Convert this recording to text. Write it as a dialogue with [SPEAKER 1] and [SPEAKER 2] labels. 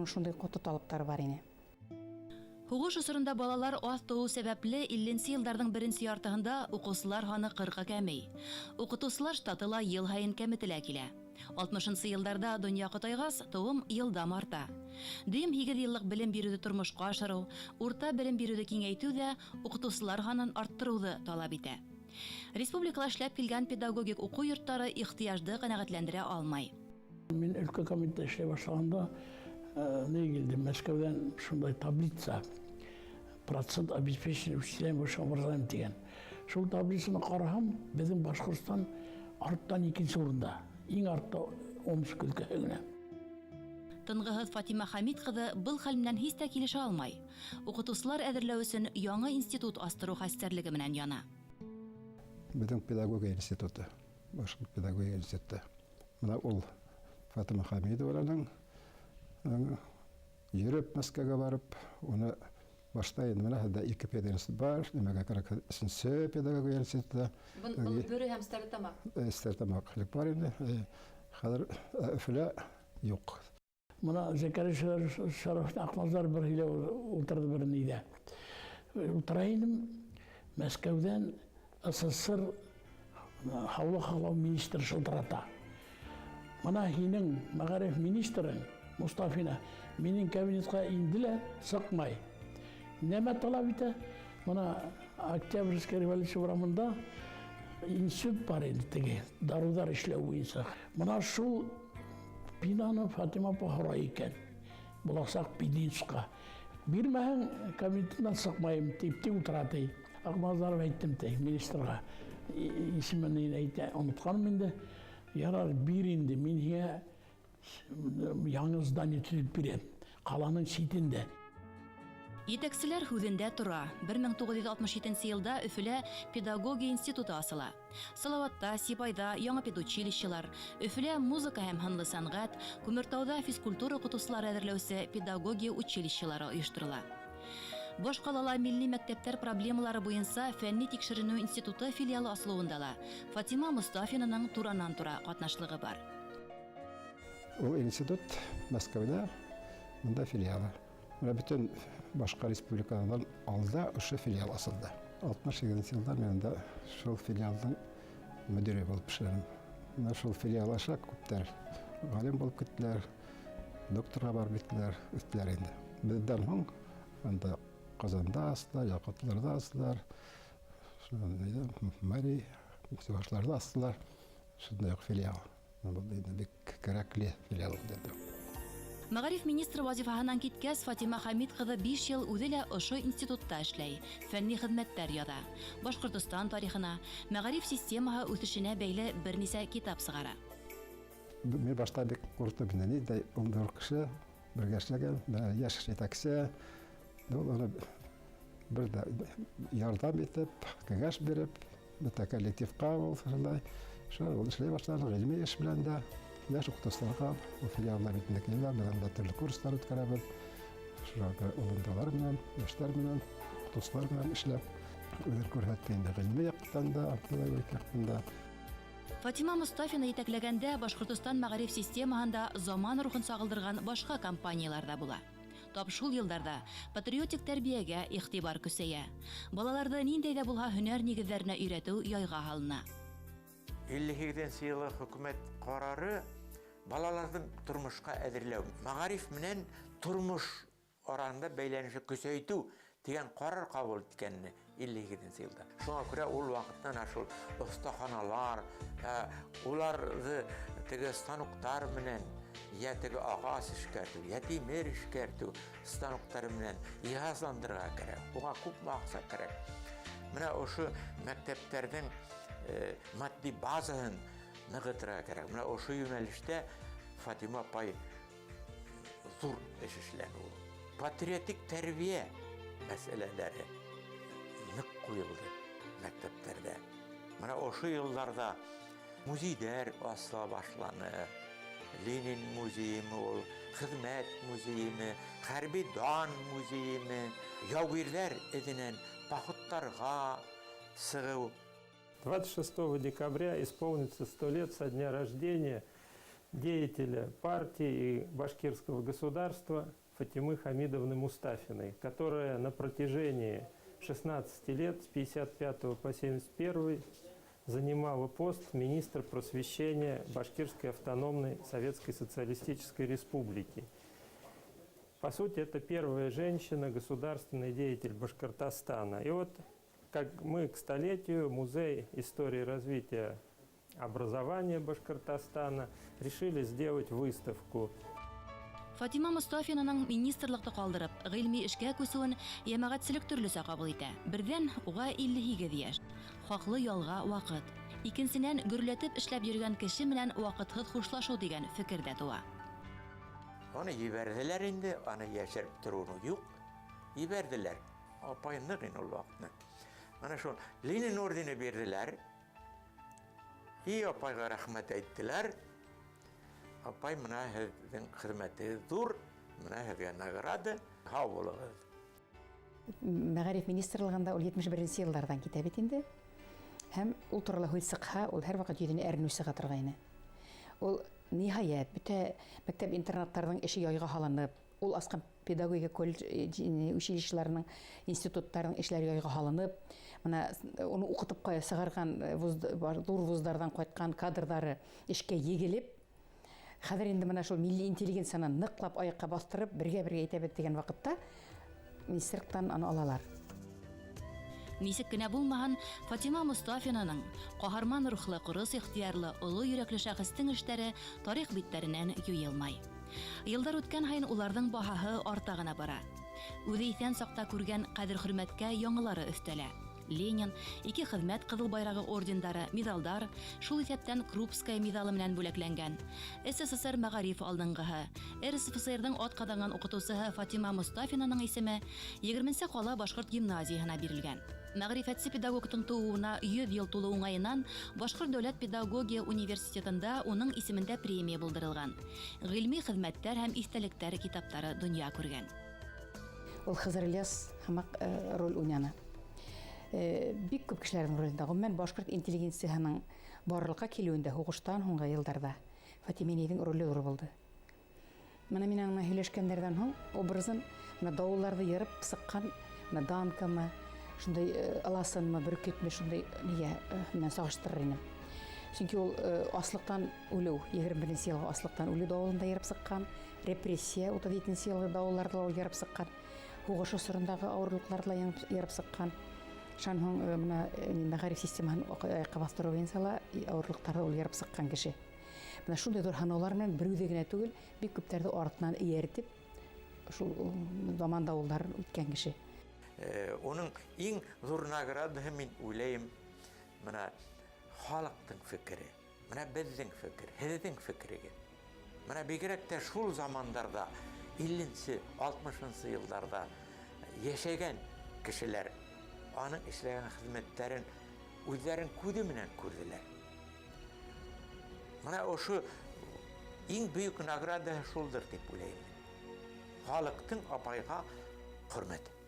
[SPEAKER 1] шундай каты талаптар бар ине.
[SPEAKER 2] Хугыш осорында балалар аз туу сәбәпле 50-нче елларның беренче яртыһында укучылар саны 40-га кәмей. Укытучылар штаты ла ел һайын кәметелә килә. 60-нчы елларда дөнья кытайгас, туым елдан арта. Дим 8 еллык белем бирүде тормышка ашыру, урта белем бирүде киңәйтү дә укытучылар санын арттыруды талап итә. Республикала эшләп килгән педагогик уку йортлары ихтыяҗды канәгатьләндерә алмай.
[SPEAKER 3] Мен өлкә комитетта эшләй башлаганда, не келди, Мәскәүдән шундай таблица, процент обеспечения учителям высшего образования деген. Шул таблицаны карасам, безнең Башкортстан арттан 2нче урында. Иң артта Омск өлкәһенә.
[SPEAKER 2] Тынгыһыз Фатима Хамид кызы был хәл менән һич тә килешә алмай. Укытучылар әзерләү өчен яңа институт астыру хәстәрлеге менән яна.
[SPEAKER 4] Безнең педагогия институты, Башкорт педагогия институты. Менә ул Фатима Хамидованың йөреп Мәскәүгә барып, уны башта инде менә хәдә 2 педагогия бар, нимәгә кирәк 3нче педагогия институты.
[SPEAKER 2] Бу Бөре һәм Стәрлетамак.
[SPEAKER 4] Стәрлетамак бар инде. Хәзер Өфөлә юк.
[SPEAKER 3] Мына Зәкәрия Шәрәф Акмазар бер хилә утырды бер нидә. Утырайым Мәскәүдән СССР һаулы һаулау министры шылтырата. Мына һинең мәгариф министрың Мустафина минең кабинетка инделә сыкмай. Нәмә талап итә? Мына Октябрьская революция урамында институт бар инде теге, дарудар эшләү буенча. Мына шул бинаны Фатима Пахора икән. Буласак Пединска. Бирмәһәң кабинетыннан сыкмайым дип утыраты. Акмазаров әйттем те министрга. Исемен әйтә, онытканым инде. Ярар бир инде, мин һиңа яңа здание төзеп бирәм. Каланың читендә.
[SPEAKER 2] Итәкчеләр һүзендә тора. 1967 елда Өфөлә педагогия институты асыла. Салаватта, Сибайда яңа педучилищелар, Өфөлә музыка һәм һөнәр сәнгать, Күмертауда физкультура укытучылары әзерләүче педагогия училищелары оештырыла. Бош калала милли мәктәптәр проблемалары буенча фәнни тикшеренү институты филиалы асылуында ла Фатима Мустафинаның тураннан-тура катнашлыгы бар.
[SPEAKER 4] Ул институт Мәскәүдә, монда филиалы. Менә бөтен башка республикалардан алда ошо филиал асылды. 68 елда мен дә шул филиалның мөдире булып эшләдем. Менә шул филиал аша күптәр галим булып киттеләр, докторга барып киттеләр, үттеләр инде. Бездән һуң анда Казанда астылар, Якутларда астылар, Мари, Севашларда астылар. Шундай ук филиал. Бу бик кирәкле филиал диде.
[SPEAKER 2] Мәгариф министры вазифаһынан киткәс, Фатима Хамид кызы 5 ел үзе лә ошо институтта эшләй, фәнни хезмәттәр яда. Башкортстан тарихына, мәгариф системаһы үсешенә бәйле бернисә китап сыгара.
[SPEAKER 4] Мен башта бик куркып инде, дә 14 кеше бергә эшләгән, яшь җитәкче. Аны бер дә ярдәм итеп, кәңәш биреп, бөтә коллективка булсалай, шул эшләй башлады, гыйльми эш белән дә. Яшь укытучыларга филиаллар итендә килгән, менә төрле курслар үткәрәбез. Шуларга улымдалар белән, яшьләр белән, укытучылар белән эшләп, үзләр күрһәткәндә гыйльми яктан да, педагогик яктан да.
[SPEAKER 2] Фатима Мустафина итәкләгәндә Башкортстан мәгариф системаһында заман рухын сагылдырган башка компаниялар да була. Тап шул елларда патриотик тәрбиягә игътибар күсәя. Балаларда ниндәй дә булһа һөнәр нигезләренә өйрәтү яйга һалына.
[SPEAKER 5] 52 елы хөкүмәт карары балаларның тормышка әзерләү, мәгариф менән тормыш арасында бәйләнешне көчәйтү дигән карар кабул иткәнне 52 елда. Шуңа күрә ул вакыттан ашыл остаханалар, уларны теге станоктар менән я теге агас эшкәртү, я тимер эшкәртү станоктар менән иһазландырырга кирәк. Буга күп максат кирәк. Менә ошо мәктәпләрнең матди базасын ныгытырга кирәк. Менә ошо юнәлештә Фатима апай зур эш эшләде ул. Патриотик тәрбия мәсьәләләре нык куелды мәктәпләрдә. Менә ошо елларда музейлар асыла башланы. Ленин музейы, хезмәт музейы, хәрби дан музейы, яугирләр эзенән походтарга сыгу.
[SPEAKER 6] 26 декабря исполнится 100 лет со дня рождения деятеля партии и башкирского государства Фатимы Хамидовны Мустафиной, которая на протяжении 16 лет, с 55 по 71, занимала пост министра просвещения Башкирской автономной Советской Социалистической Республики. По сути, это первая женщина, государственный деятель Башкортостана. И вот, как мы к столетию, Музей истории развития образования Башкортостана решили сделать выставку.
[SPEAKER 2] Фатима Мустафинаның министрлыкты калдырып, гыйльми эшкә күсүен ямагатьчелек төрлесә кабул итә. Бердән уга 58 яшь. Хаклы ялга вакыт. Икенчедән гөрләтеп эшләп йөргән кеше белән вакытсыз хушлашу дигән фикердә туа.
[SPEAKER 5] Аны ебәрделәр инде, аны яшереп торуы юк. Ебәрделәр. Апайны гын ул вакытны. Аны шул Ленин ордены берделәр. И апайга рәхмәт әйттеләр. Апай мына һезнең хезмәтегез зур, мына һезгә награда, һау булыгыз.
[SPEAKER 1] Мәгариф министрлыгында ул 71 еллардан китә бит инде. Һәм ул турында һуйсыкха, ул һәрвакыт йөзенә әрнүсе гатыргайны. Ул ниһаят бөтә мәктәп интернатларының эше яйга халынып, ул аскан педагогика колледж училищеларының, институтларының эшләре яйга халынып, мына уны укытып сыгарган зур вузлардан кайткан кадрдары эшкә егелеп, хәзер инде менә шул милли интеллигенцияны ныклап аякка бастырып, бергә-бергә итәбез дигән вакытта министрлыктан аны алалар.
[SPEAKER 2] Нисек кенә булмаган, Фатима Мустафинаның каһарман рухлы, кырыс ихтиярлы, олы йөрәкле шәхестең эшләре тарих битләреннән юелмай. Елдар үткән һайын уларның баһаһы арта гына бара. Үзе исән сакта күргән кадер-хөрмәткә яңалары өстәлә. Ленин, 2 хезмәт кызыл байрагы ордендары, медалдар, шул исәптән Крупская медалы белән бүләкләнгән. СССР мәгариф алдынгыһы, РСФСРның аткаданган укытучысы Фатима Мустафинаның исеме 20-нче кала Башкорт гимназиясына бирелгән. Мәгърифәтсе педагогтың тууына 100 ел тулу уңаеннан Башкорт дәүләт педагогия университетында уның исемендә премия булдырылган. Гыйльми хезмәттәр һәм истәлектәр китаптары дөнья күргән.
[SPEAKER 1] Ул Хызыр Ильяс һәмәк роль уйнаны. Бик күп кешеләрнең ролендә, гомумән башкорт интеллигенциясының барлыкка килүендә һугыштан һуңгы елларда Фатиминең роле зур булды. Менә мин аңа һөйләшкәннәрдән һуң образын менә давылларны ярып сыккан, менә данкамы, шундай аласынмы, бөркетме, шундай нигә мен сагыштырыр идем. Чөнки ул аслыктан үлү, 21 елга аслыктан үлү давылында ярып сыккан, репрессия 37 елга давылларда ярып сыккан, һугыш усырындагы авырлыкларда ярып сыккан. Шанһың менә мәгариф системасын кабастыру сала авырлыктарда ул ярып сыккан кеше. Менә шундый зур ханалар белән бер үзе генә түгел, бик күптәрде артыннан ияртеп, шул заман давылларын үткән кеше.
[SPEAKER 5] Оның иң зур наградаһы мин уйлайм, менә халыктың фикере, менә безнең фикер, һезнең фикерегез. Менә бигрәк тә шул замандарда, 50-нче, 60-нчы елларда яшәгән кешеләр аның эшләгән хезмәтләрен үзләрен күзе менән күрделәр. Менә ошо иң бөек награда шулдыр дип уйлайм. Халыктың апайга хөрмәте.